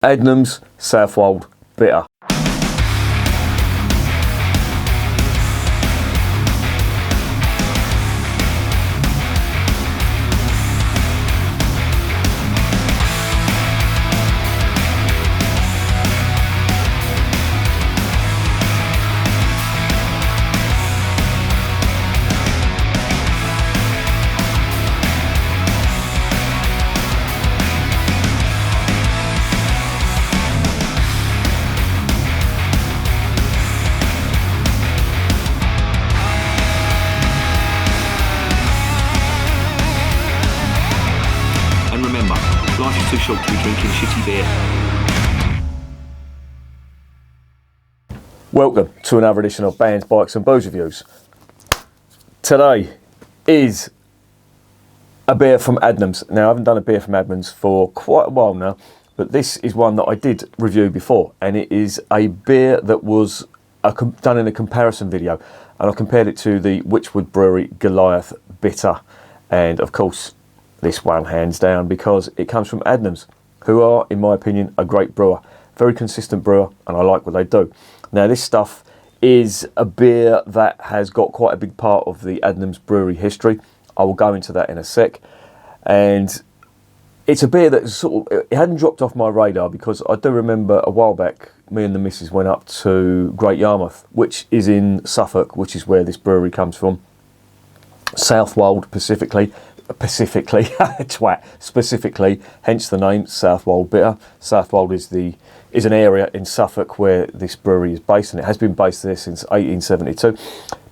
Adnams Southwold Bitter. And remember, life is too short to be drinking shitty beer. Welcome to another edition of Bands, Bikes and Booze Reviews. Today is a beer from Adnams. Now, I haven't done a beer from Adnams for quite a while now, but this is one that I did review before, and it is a beer that was done in a comparison video, and I compared it to the Wychwood Brewery Goliath Bitter, and of course this one hands down because it comes from Adnams, who are, in my opinion, a great brewer, very consistent brewer, and I like what they do. Now, this stuff is a beer that has got quite a big part of the Adnams brewery history. I will go into that in a sec. And it's a beer that it hadn't dropped off my radar because I do remember a while back, me and the missus went up to Great Yarmouth, which is in Suffolk, which is where this brewery comes from. Southwold specifically, hence the name Southwold Bitter. Southwold is an area in Suffolk where this brewery is based, and it has been based there since 1872.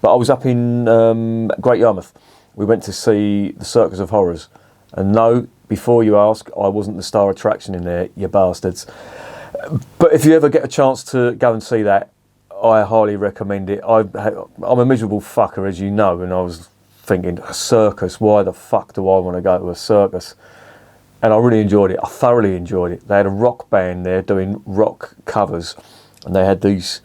But I was up in Great Yarmouth. We went to see the Circus of Horrors, and no, before you ask, I wasn't the star attraction in there, you bastards. But if you ever get a chance to go and see that, I highly recommend it. I'm a miserable fucker, as you know, and I was thinking, a circus, why the fuck do I want to go to a circus? And I really enjoyed it. I thoroughly enjoyed it. They had a rock band there doing rock covers, and they had these,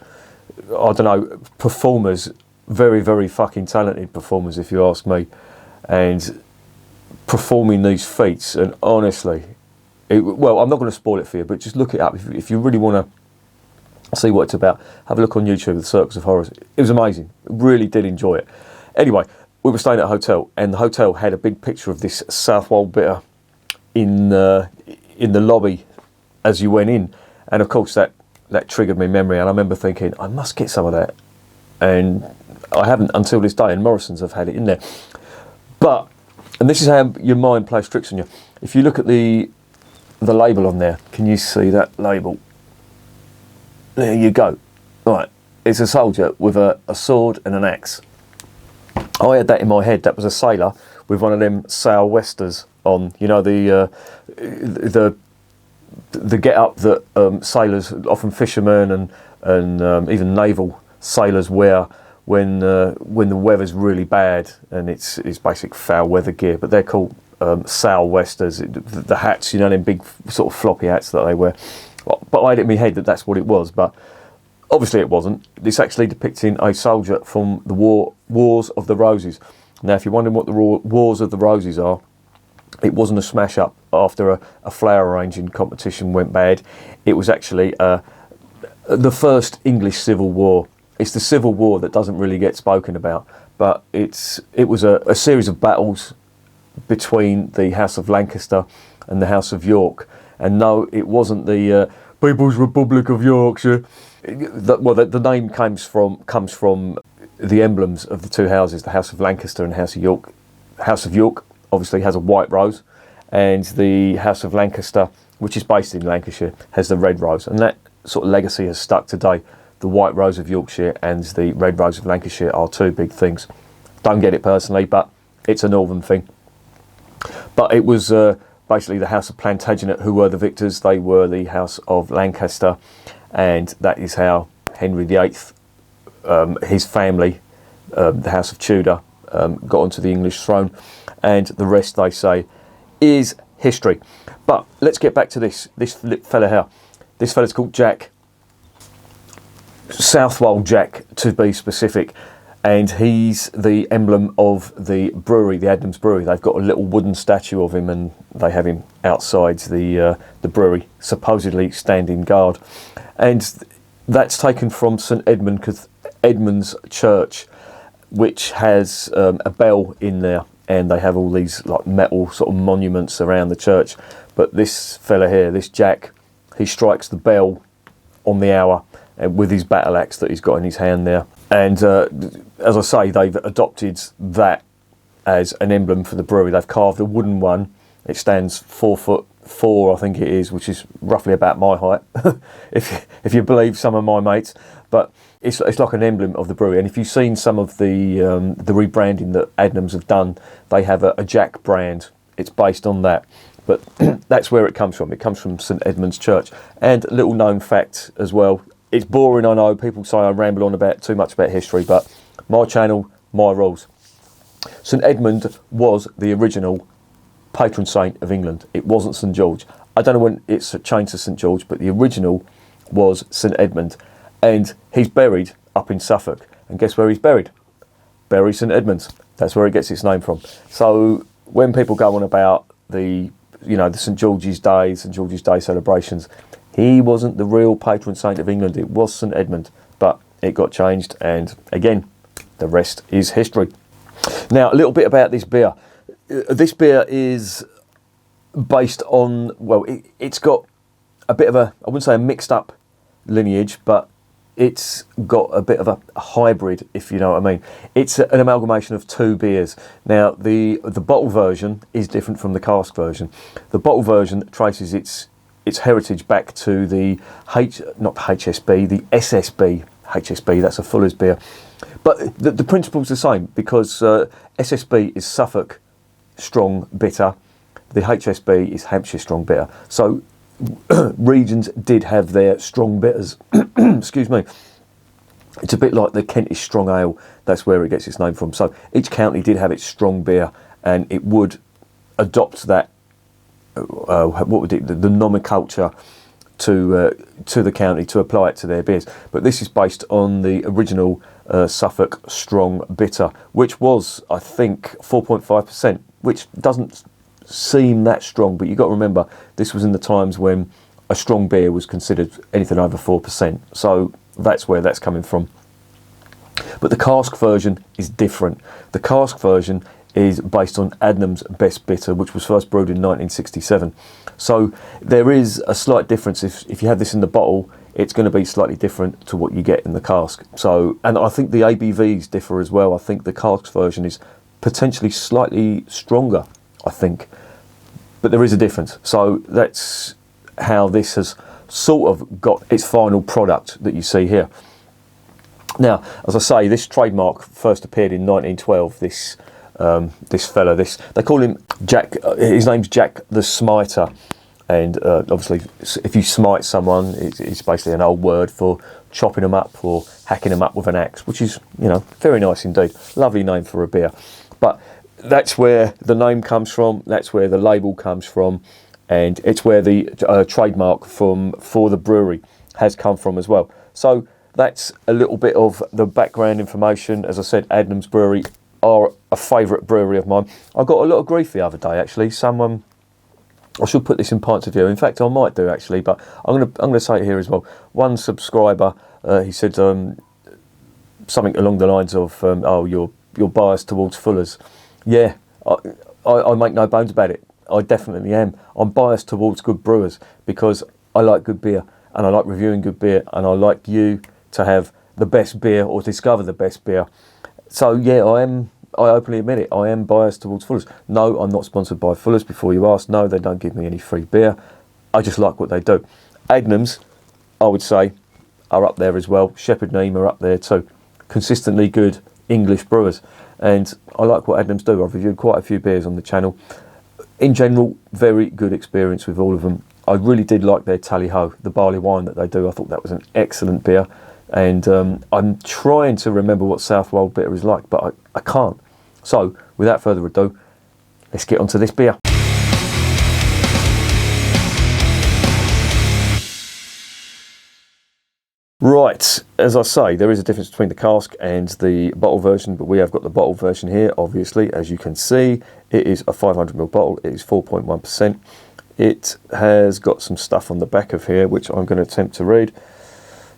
I don't know, performers, very, very fucking talented performers, if you ask me, and performing these feats. And honestly, well, I'm not going to spoil it for you, but just look it up. If you really want to see what it's about, have a look on YouTube, The Circus of Horrors. It was amazing. Really did enjoy it. Anyway, we were staying at a hotel, and the hotel had a big picture of this Southwold Bitter in the lobby as you went in, and of course that triggered my memory, and I remember thinking, I must get some of that, and I haven't until this day, and Morrison's have had it in there. But, and this is how your mind plays tricks on you, if you look at the label on there, can you see that label? There you go. Right, it's a soldier with a sword and an axe. I had that in my head. That was a sailor with one of them sou'westers on. You know, the get up that sailors, often fishermen and even naval sailors wear when the weather's really bad, and it's basic foul weather gear. But they're called sou'westers. The hats, you know, them big sort of floppy hats that they wear. But I had it in my head that that's what it was, but obviously it wasn't. It's actually depicting a soldier from the Wars of the Roses. Now, if you're wondering what the Wars of the Roses are, it wasn't a smash-up after a flower arranging competition went bad. It was actually the first English Civil War. It's the Civil War that doesn't really get spoken about, but it was a series of battles between the House of Lancaster and the House of York. And no, it wasn't the People's Republic of Yorkshire. The name comes from the emblems of the two houses, the House of Lancaster and House of York. House of York obviously has a white rose, and the House of Lancaster, which is based in Lancashire, has the red rose, and that sort of legacy has stuck today. The white rose of Yorkshire and the red rose of Lancashire are two big things. Don't get it personally, but it's a northern thing. But it was basically the House of Plantagenet who were the victors. They were the House of Lancaster, and that is how Henry VIII, his family, the House of Tudor, got onto the English throne, and the rest, they say, is history. But let's get back to this fella here. This fella's called Jack, Southwold Jack to be specific, and he's the emblem of the brewery, the Adnams brewery. They've got a little wooden statue of him, and they have him outside the brewery, supposedly standing guard. And that's taken from St Edmund's Church, which has a bell in there, and they have all these like metal sort of monuments around the church. But this fella here, this Jack, he strikes the bell on the hour with his battle axe that he's got in his hand there. And as I say, they've adopted that as an emblem for the brewery. They've carved a wooden one. It stands 4'4", I think it is, which is roughly about my height, if you believe some of my mates. But it's like an emblem of the brewery. And if you've seen some of the rebranding that Adnams have done, they have a Jack brand. It's based on that. But that's where it comes from. It comes from St Edmund's Church. And a little known fact as well. It's boring, I know. People say I ramble on about too much about history, but my channel, my rules. St Edmund was the original patron saint of England. It wasn't St George. I don't know when it's changed to St George, but the original was St Edmund. And he's buried up in Suffolk. And guess where he's buried? Bury St Edmunds. That's where it gets its name from. So when people go on about the St George's Day celebrations, he wasn't the real patron saint of England. It was St Edmund, but it got changed, and again, the rest is history. Now, a little bit about this beer. This beer is based on, well, it's got a bit of I wouldn't say a mixed up lineage, but it's got a bit of a hybrid, if you know what I mean. It's an amalgamation of two beers. Now, the bottle version is different from the cask version. The bottle version traces its heritage back to the the SSB. HSB, that's a Fuller's beer. But the principle's the same, because SSB is Suffolk strong bitter. The HSB is Hampshire strong bitter. So regions did have their strong bitters. Excuse me. It's a bit like the Kentish strong ale. That's where it gets its name from. So each county did have its strong beer, and it would adopt that the nomenclature to the county to apply it to their beers. But this is based on the original Suffolk strong bitter, which was, I think, 4.5%, which doesn't seem that strong, but you've got to remember this was in the times when a strong beer was considered anything over 4%, so that's where that's coming from. But the cask version is different. The cask version is based on Adnams Best Bitter, which was first brewed in 1967. So there is a slight difference. If you have this in the bottle, it's going to be slightly different to what you get in the cask. So, and I think the ABVs differ as well. I think the cask version is potentially slightly stronger, I think. But there is a difference. So that's how this has sort of got its final product that you see here. Now, as I say, this trademark first appeared in 1912. This fella, they call him Jack. His name's Jack the Smiter, and obviously, if you smite someone, it's basically an old word for chopping them up or hacking them up with an axe, which is, very nice indeed. Lovely name for a beer. But that's where the name comes from. That's where the label comes from, and it's where the trademark for the brewery has come from as well. So that's a little bit of the background information. As I said, Adnams Brewery are a favourite brewery of mine. I got a lot of grief the other day, actually. Someone, I should put this in points of view. In fact, I might do, actually, but I'm going to say it here as well. One subscriber, he said something along the lines of, you're biased towards Fuller's. Yeah, I make no bones about it. I definitely am. I'm biased towards good brewers because I like good beer, and I like reviewing good beer, and I like you to have the best beer or discover the best beer. So yeah, I openly admit it. I am biased towards Fuller's. No, I'm not sponsored by Fuller's, before you ask. No, they don't give me any free beer. I just like what they do. Adnams, I would say, are up there as well. Shepherd Neame are up there too. Consistently good English brewers. And I like what Adnams do. I've reviewed quite a few beers on the channel. In general, very good experience with all of them. I really did like their Tally Ho, the barley wine that they do. I thought that was an excellent beer. And I'm trying to remember what Southwold bitter is like, but I can't. So, without further ado, let's get onto this beer. Right, as I say, there is a difference between the cask and the bottle version, but we have got the bottle version here, obviously, as you can see. It is a 500ml bottle, it is 4.1%. It has got some stuff on the back of here, which I'm going to attempt to read.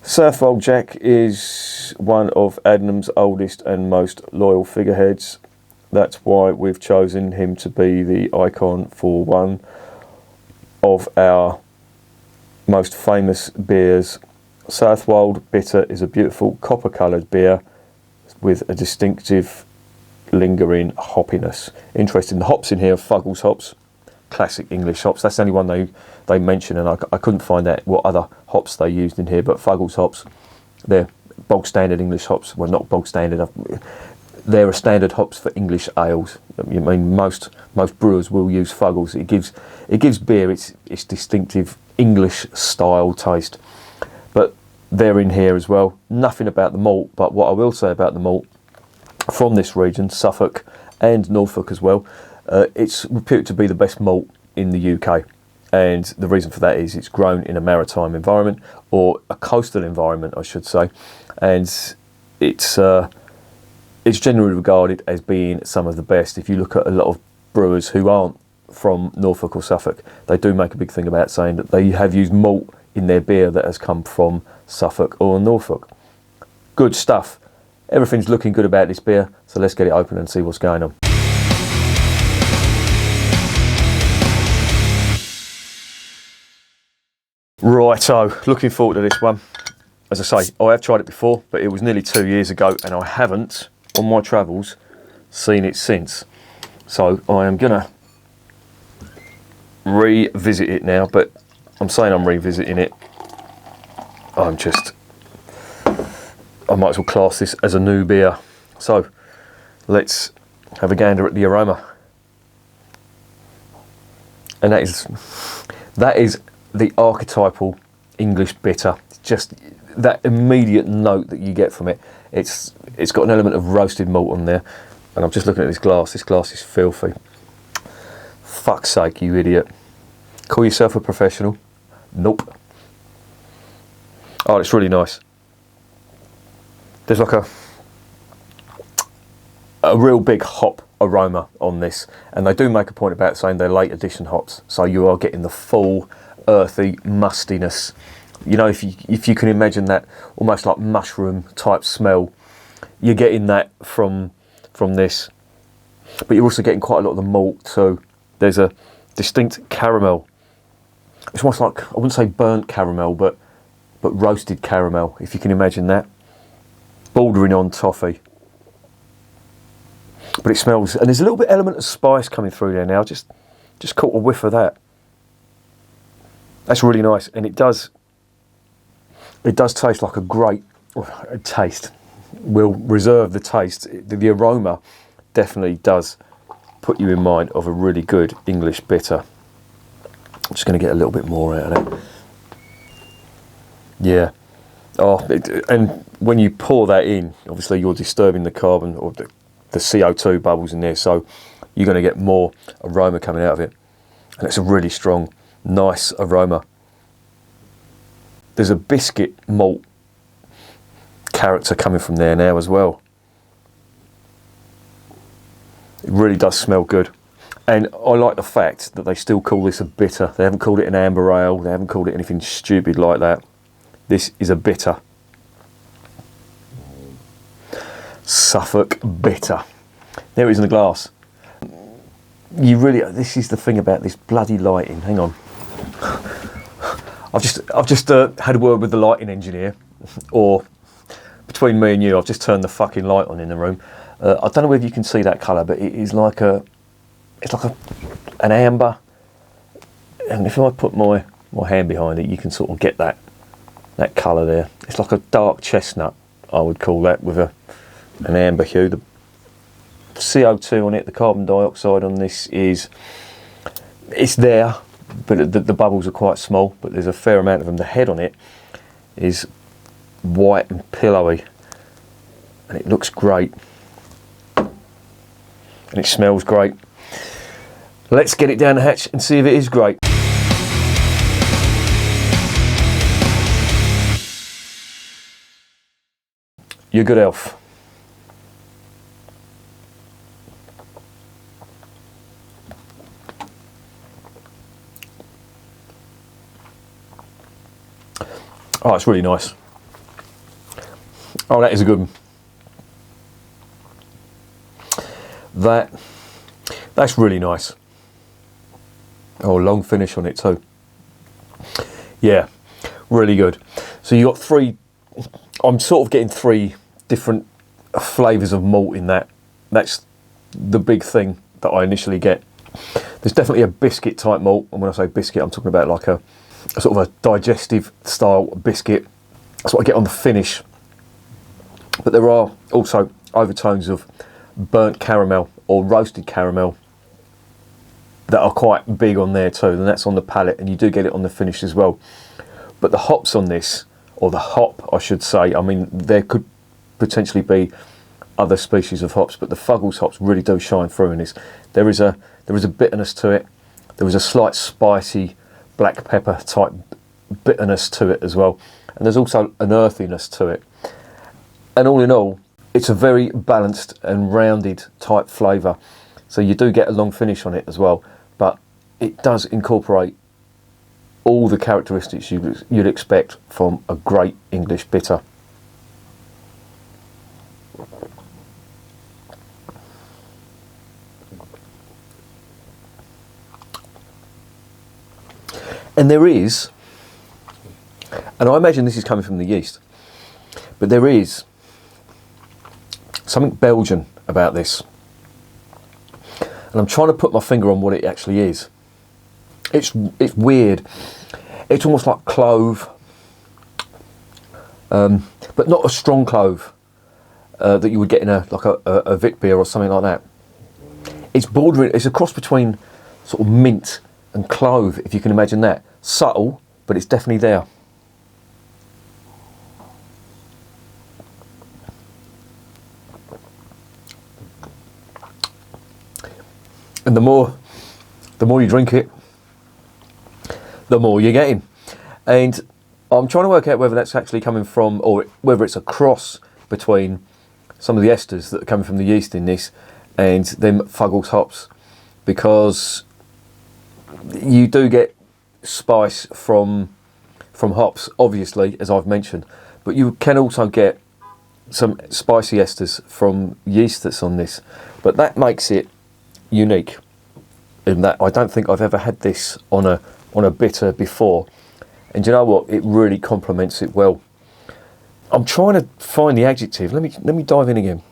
Southwold Jack is one of Adnams' oldest and most loyal figureheads. That's why we've chosen him to be the icon for one of our most famous beers. Southwold Bitter is a beautiful copper-coloured beer with a distinctive lingering hoppiness. Interesting, the hops in here are Fuggles hops, classic English hops. That's the only one they mention, and I couldn't find out what other hops they used in here, but Fuggles hops, they're bog standard English hops. Well, not bog standard, they're a standard hops for English ales. I mean, most brewers will use Fuggles. It gives beer its distinctive English style taste. But they're in here as well. Nothing about the malt, but what I will say about the malt from this region, Suffolk and Norfolk as well, it's reputed to be the best malt in the UK. And the reason for that is it's grown in a maritime environment, or a coastal environment, I should say. And it's generally regarded as being some of the best. If you look at a lot of brewers who aren't from Norfolk or Suffolk, they do make a big thing about saying that they have used malt in their beer that has come from Suffolk or Norfolk. Good stuff. Everything's looking good about this beer, so let's get it open and see what's going on. Righto, looking forward to this one. As I say, I have tried it before, but it was nearly 2 years ago, and I haven't, on my travels, seen it since. So I am gonna revisit it now, but I'm saying I'm revisiting it. I might as well class this as a new beer. So let's have a gander at the aroma. And that is the archetypal English bitter. Just that immediate note that you get from it. It's got an element of roasted malt on there. And I'm just looking at this glass. This glass is filthy. Fuck's sake, you idiot. Call yourself a professional? Nope. Oh, it's really nice. There's like a real big hop aroma on this, and they do make a point about saying they're late edition hops, so you are getting the full earthy mustiness. You know, if you can imagine that almost like mushroom type smell, you're getting that from this, but you're also getting quite a lot of the malt too. There's a distinct caramel. It's almost like, I wouldn't say burnt caramel, but roasted caramel, if you can imagine that. Bordering on toffee. But it smells, and there's a little bit element of spice coming through there now. Just caught a whiff of that. That's really nice, and it does taste like a great taste. We'll reserve the taste. The aroma definitely does put you in mind of a really good English bitter. I'm just going to get a little bit more out of it. Yeah. And when you pour that in, obviously you're disturbing the carbon or the CO2 bubbles in there, so you're going to get more aroma coming out of it. And it's a really strong, nice aroma. There's a biscuit malt character coming from there now as well. It really does smell good. And I like the fact that they still call this a bitter. They haven't called it an amber ale. They haven't called it anything stupid like that. This is a bitter. Suffolk bitter. There it is in the glass. This is the thing about this bloody lighting. Hang on. I've just had a word with the lighting engineer, or between me and you, I've just turned the fucking light on in the room. I don't know whether you can see that colour, but it is like an amber. And if I put my hand behind it, you can sort of get that colour there. It's like a dark chestnut, I would call that, with an amber hue. The CO2 on it, the carbon dioxide on this it's there, but the bubbles are quite small, but there's a fair amount of them. The head on it is white and pillowy, and it looks great, and it smells great. Let's get it down the hatch and see if it is great. Your good health. Oh, it's really nice. Oh, that is a good one. That's really nice. Oh, long finish on it too. Yeah, really good. So you got three. I'm sort of getting three different flavours of malt in that. That's the big thing that I initially get. There's definitely a biscuit type malt, and when I say biscuit, I'm talking about like a sort of a digestive style biscuit. That's what I get on the finish. But there are also overtones of burnt caramel or roasted caramel that are quite big on there too, and that's on the palate, and you do get it on the finish as well. But the hops on this, or the hop I should say, I mean there could potentially be other species of hops, but the Fuggles hops really do shine through in this. There is a bitterness to it. There is a slight spicy black pepper type bitterness to it as well, and there's also an earthiness to it. And all in all, it's a very balanced and rounded type flavour. So you do get a long finish on it as well, but it does incorporate all the characteristics you'd expect from a great English bitter. And there is, and I imagine this is coming from the yeast, but there is something Belgian about this. And I'm trying to put my finger on what it actually is. It's weird. It's almost like clove, but not a strong clove that you would get in a Vit beer or something like that. It's bordering. It's a cross between sort of mint and clove, if you can imagine that. Subtle, but it's definitely there. And the more you drink it, the more you're getting. And I'm trying to work out whether that's actually coming from, or whether it's a cross between some of the esters that are coming from the yeast in this and them Fuggles hops, because you do get spice from hops, obviously, as I've mentioned, but you can also get some spicy esters from yeast that's on this. But that makes it unique in that I don't think I've ever had this on a bitter before, and you know what, it really complements it well. I'm trying to find the adjective. Let me dive in again.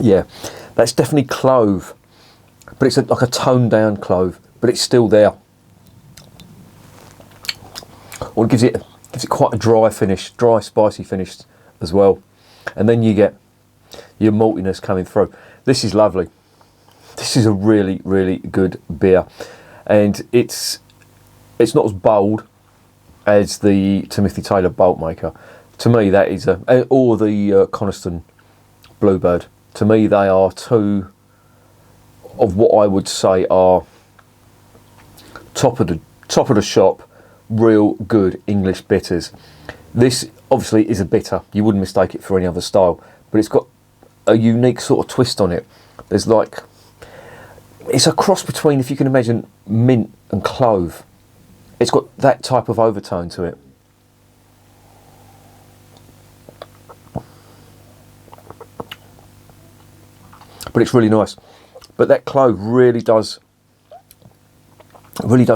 Yeah, that's definitely clove, but it's like a toned down clove, but it's still there. Or it gives it quite a dry finish, dry spicy finish as well. And then you get your maltiness coming through. This is lovely. This is a really, really good beer. And it's not as bold as the Timothy Taylor Boltmaker. To me, that is or the Coniston Bluebird. To me, they are two of what I would say are top of the shop, real good English bitters. This obviously is a bitter. You wouldn't mistake it for any other style, but it's got a unique sort of twist on it. There's like, it's a cross between, if you can imagine, mint and clove. It's got that type of overtone to it. But it's really nice. But that clove really does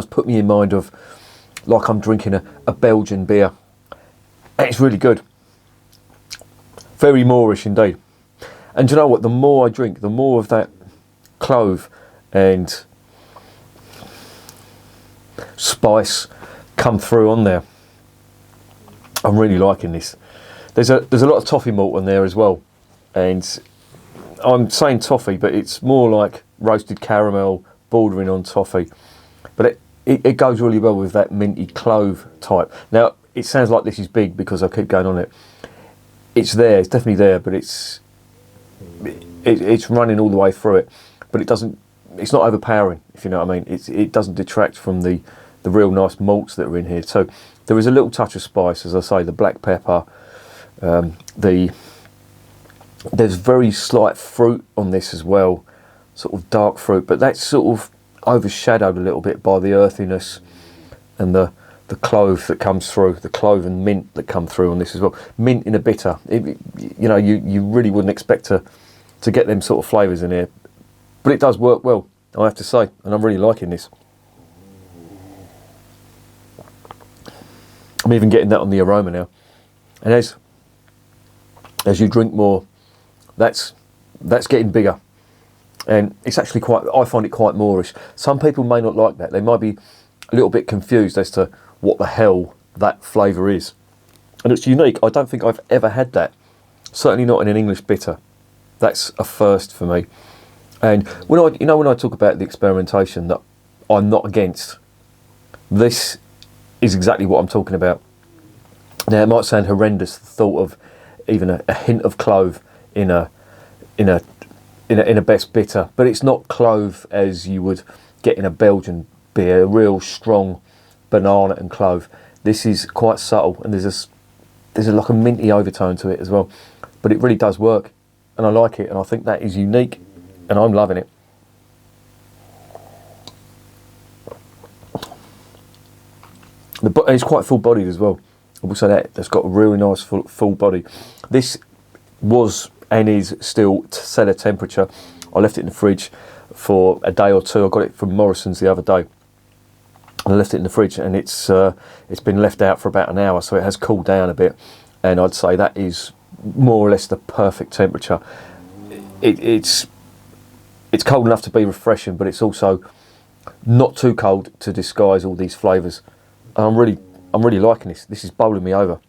put me in mind of like I'm drinking a Belgian beer. And it's really good. Very Moorish indeed. And you know what? The more I drink, the more of that clove and spice come through on there. I'm really liking this. There's a lot of toffee malt on there as well. And I'm saying toffee, but it's more like roasted caramel bordering on toffee. But it goes really well with that minty clove type. Now, it sounds like this is big because I keep going on it. It's there, it's definitely there, but it's running all the way through it. but it doesn't. It's not overpowering, if you know what I mean. It doesn't detract from the real nice malts that are in here. So there is a little touch of spice, as I say, the black pepper. There's very slight fruit on this as well, sort of dark fruit, but that's sort of overshadowed a little bit by the earthiness and the clove that comes through, the clove and mint that come through on this as well. Mint in a bitter, you really wouldn't expect to get them sort of flavours in here, but it does work well, I have to say, and I'm really liking this. I'm even getting that on the aroma now, and as you drink more, that's getting bigger, and it's actually I find it quite moreish. Some people may not like that. They might be a little bit confused as to what the hell that flavour is, and it's unique. I don't think I've ever had that, certainly not in an English bitter. That's a first for me. And when I talk about the experimentation that I'm not against, this is exactly what I'm talking about. Now, it might sound horrendous, the thought of even a hint of clove in a best bitter, but it's not clove as you would get in a Belgian beer, a real strong banana and clove. This is quite subtle, and there's like a minty overtone to it as well, but it really does work, and I like it, and I think that is unique, and I'm loving it. It's quite full bodied as well. I will say that's got a really nice full body. This was and is still cellar temperature. I left it in the fridge for a day or two. I got it from Morrison's the other day. I left it in the fridge, and it's been left out for about an hour, so it has cooled down a bit. And I'd say that is more or less the perfect temperature. It's cold enough to be refreshing, but it's also not too cold to disguise all these flavours. And I'm really liking this. This is bowling me over.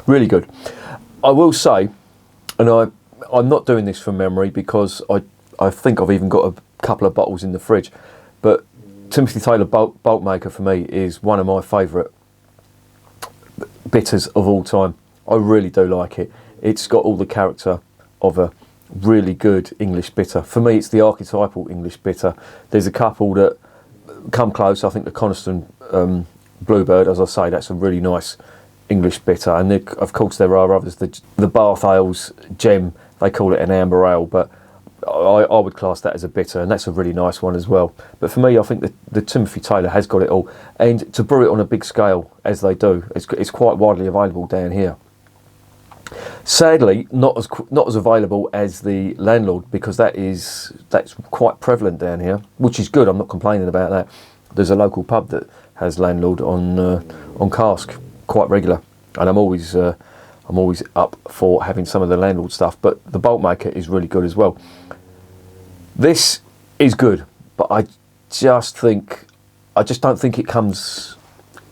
Really good. I will say, and I'm not doing this from memory because I think I've even got a couple of bottles in the fridge, but Timothy Taylor Bolt Maker for me is one of my favourite bitters of all time. I really do like it. It's got all the character of a really good English bitter. For me, it's the archetypal English bitter. There's a couple that come close. I think the Coniston Bluebird, as I say, that's a really nice English bitter. And of course there are others. The Bath Ales Gem, they call it an amber ale, but I would class that as a bitter, and that's a really nice one as well. But for me, I think the Timothy Taylor has got it all. And to brew it on a big scale, as they do, it's quite widely available down here. Sadly, not as available as the Landlord, because that's quite prevalent down here, which is good. I'm not complaining about that. There's a local pub that has Landlord on cask quite regular, and I'm always up for having some of the Landlord stuff. But the Bolt Maker is really good as well. This is good, but I just don't think it comes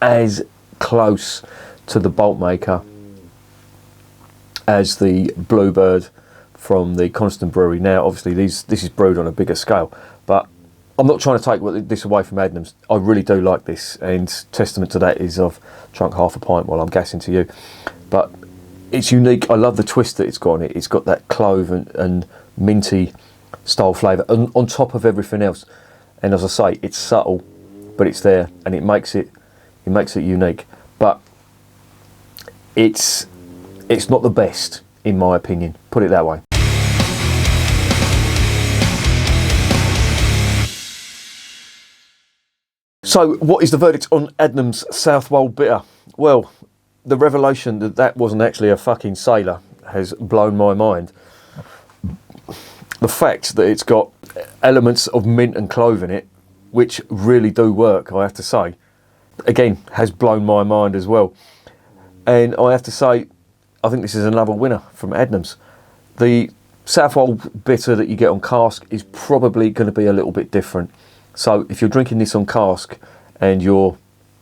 as close to the Bolt Maker as the Bluebird from the Coniston Brewery. Now, obviously, this is brewed on a bigger scale, but I'm not trying to take this away from Adnams. I really do like this, and testament to that is I've drunk half a pint while I'm gassing to you. But it's unique. I love the twist that it's got on it. It's got that clove and minty style flavour on top of everything else. And as I say, it's subtle, but it's there, and it makes it unique. But it's not the best, in my opinion. Put it that way. So, what is the verdict on Adnams Southwold Bitter? Well, the revelation that wasn't actually a fucking sailor has blown my mind. The fact that it's got elements of mint and clove in it, which really do work, I have to say, again, has blown my mind as well. And I have to say, I think this is another winner from Adnams. The Southwold bitter that you get on cask is probably going to be a little bit different. So if you're drinking this on cask and you're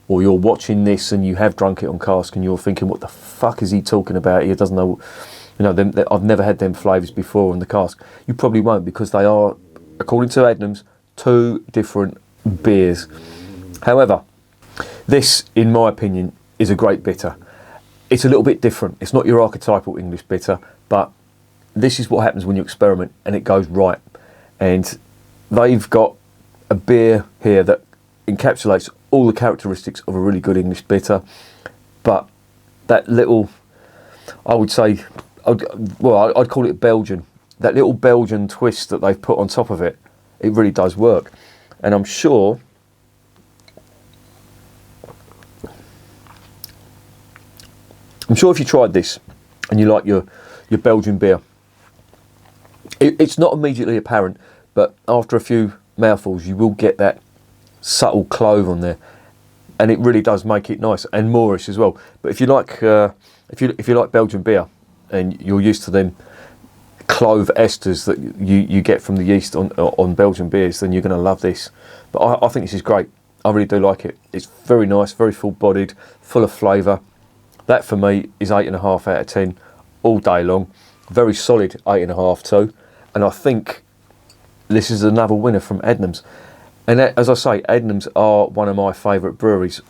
watching this and you have drunk it on cask and you're thinking, what the fuck is he talking about? He doesn't know, I've never had them flavours before on the cask. You probably won't, because they are, according to Adnams, two different beers. However, this, in my opinion, is a great bitter. it's a little bit different. It's not your archetypal English bitter, but this is what happens when you experiment and it goes right. And they've got a beer here that encapsulates all the characteristics of a really good English bitter, but that little, I would say, I'd call it Belgian. That little Belgian twist that they've put on top of it, it really does work. And I'm sure if you tried this and you like your Belgian beer, it's not immediately apparent, but after a few mouthfuls you will get that subtle clove on there, and it really does make it nice and moorish as well. But if you like if you like Belgian beer and you're used to them clove esters that you get from the yeast on Belgian beers, then you're going to love this. But I think this is great. I really do like it. It's very nice, very full-bodied, full of flavour. That for me is 8.5 out of 10 all day long. Very solid 8.5 too. And I think this is another winner from Adnams. And as I say, Adnams are one of my favourite breweries,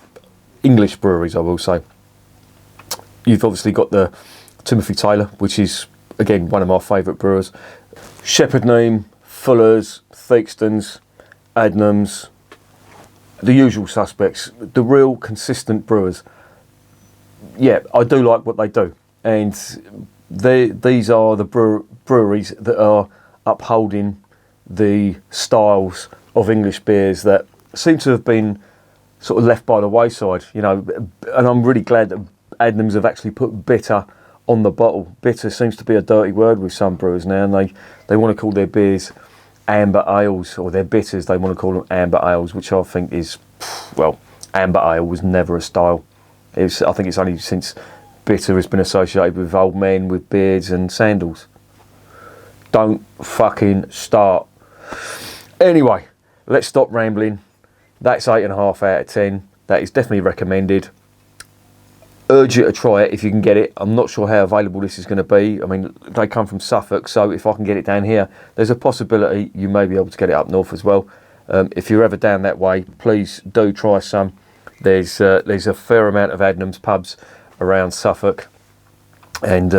English breweries I will say. You've obviously got the Timothy Taylor, which is again one of my favourite brewers. Shepherd Neame, Fuller's, Theakston's, Adnams, the usual suspects, the real consistent brewers. Yeah, I do like what they do, and these are the breweries that are upholding the styles of English beers that seem to have been sort of left by the wayside, you know. And I'm really glad that Adnams have actually put bitter on the bottle. Bitter seems to be a dirty word with some brewers now, and they want to call their beers amber ales, or their bitters they want to call them amber ales, which I think is, well, amber ale was never a style. I think it's only since bitter has been associated with old men with beards and sandals. Don't fucking start. Anyway, let's stop rambling. That's 8.5 out of 10. That is definitely recommended. Urge you to try it if you can get it. I'm not sure how available this is going to be. I mean, they come from Suffolk, so if I can get it down here, there's a possibility you may be able to get it up north as well. If you're ever down that way, please do try some. There's a fair amount of Adnams pubs around Suffolk, and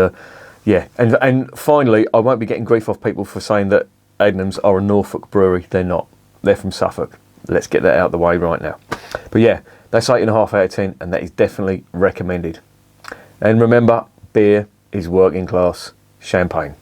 and finally, I won't be getting grief off people for saying that Adnams are a Norfolk brewery. They're not. They're from Suffolk. Let's get that out of the way right now. But yeah, that's 8.5 out of 10, and that is definitely recommended. And remember, beer is working class champagne.